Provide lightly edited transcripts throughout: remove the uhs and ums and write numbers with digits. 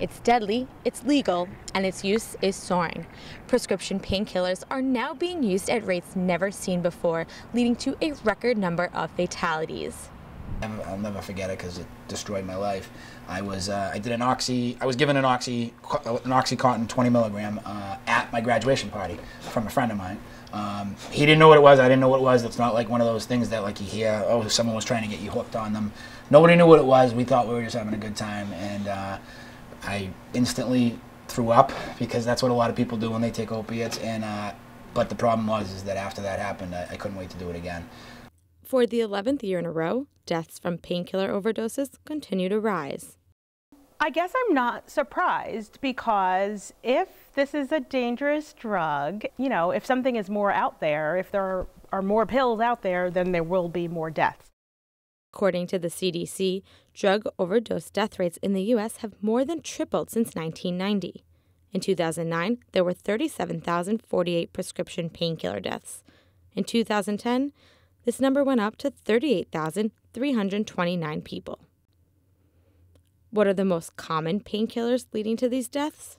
It's deadly, it's legal, and its use is soaring. Prescription painkillers are now being used at rates never seen before, leading to a record number of fatalities. I'll never forget it because it destroyed my life. I was given an OxyContin 20 milligram at my graduation party from a friend of mine. He didn't know what it was. I didn't know what it was. It's not like one of those things that like you hear, oh, someone was trying to get you hooked on them. Nobody knew what it was. We thought we were just having a good time, and I instantly threw up because that's what a lot of people do when they take opiates. And but the problem was that after that happened, I couldn't wait to do it again. For the 11th year in a row, deaths from painkiller overdoses continue to rise. I guess I'm not surprised because if this is a dangerous drug, you know, if something is more out there, if there are more pills out there, then there will be more deaths. According to the CDC, drug overdose death rates in the U.S. have more than tripled since 1990. In 2009, there were 37,048 prescription painkiller deaths. In 2010, this number went up to 38,329 people. What are the most common painkillers leading to these deaths?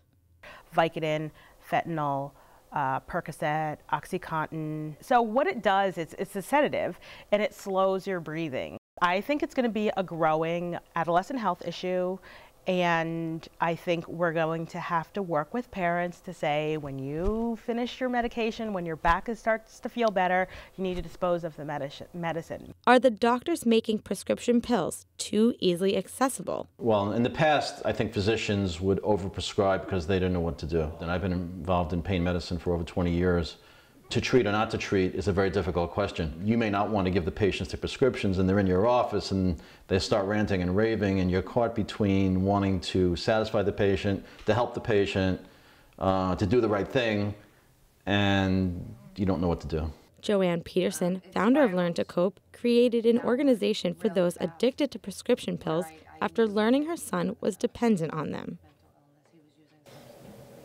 Vicodin, fentanyl, Percocet, OxyContin. So what it does is it's a sedative and it slows your breathing. I think it's going to be a growing adolescent health issue, and I think we're going to have to work with parents to say, when you finish your medication, when your back starts to feel better, you need to dispose of the medicine. Are the doctors making prescription pills too easily accessible? Well, in the past, I think physicians would overprescribe because they didn't know what to do. And I've been involved in pain medicine for over 20 years. To treat or not to treat is a very difficult question. You may not want to give the patients the prescriptions, and they're in your office and they start ranting and raving, and you're caught between wanting to satisfy the patient, to help the patient, to do the right thing, and you don't know what to do. Joanne Peterson, founder of Learn to Cope, created an organization for those addicted to prescription pills after learning her son was dependent on them.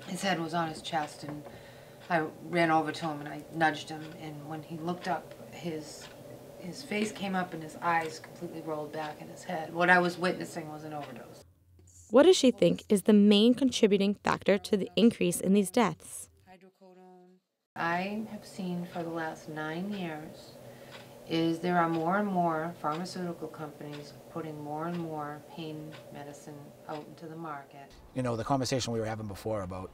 His head was on his chest, and I ran over to him and I nudged him, and when he looked up, his face came up and his eyes completely rolled back in his head. What I was witnessing was an overdose. What does she think is the main contributing factor to the increase in these deaths? I have seen for the last 9 years is there are more and more pharmaceutical companies putting more and more pain medicine out into the market. You know, the conversation we were having before about,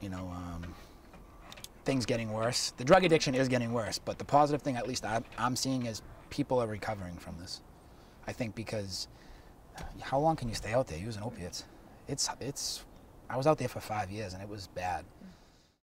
things getting worse. The drug addiction is getting worse, but the positive thing, at least I'm seeing, is people are recovering from this. I think because how long can you stay out there using opiates? I was out there for 5 years and it was bad.